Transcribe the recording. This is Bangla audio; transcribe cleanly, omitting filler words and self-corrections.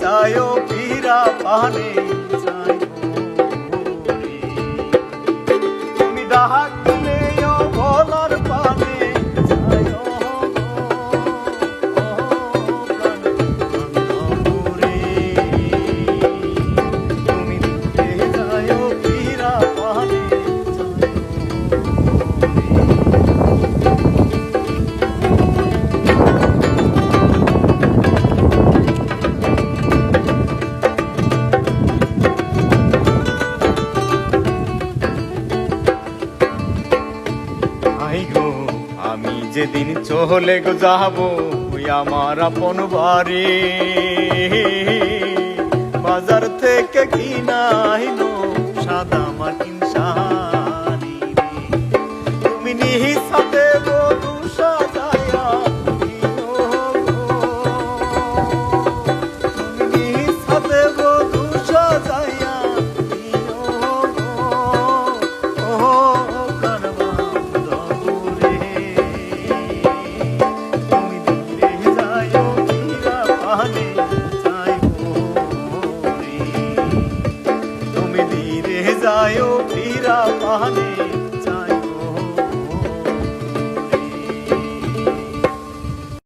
যায় পীরা পানে তুমি ডাক দিলেও ভোলার পানে আমি যেদিন চলে গো যাব আমার আপন বাড়ি বাজার থেকে কিনাইনো সাদা মাটিন শাড়ি তুমি নিহিসাতে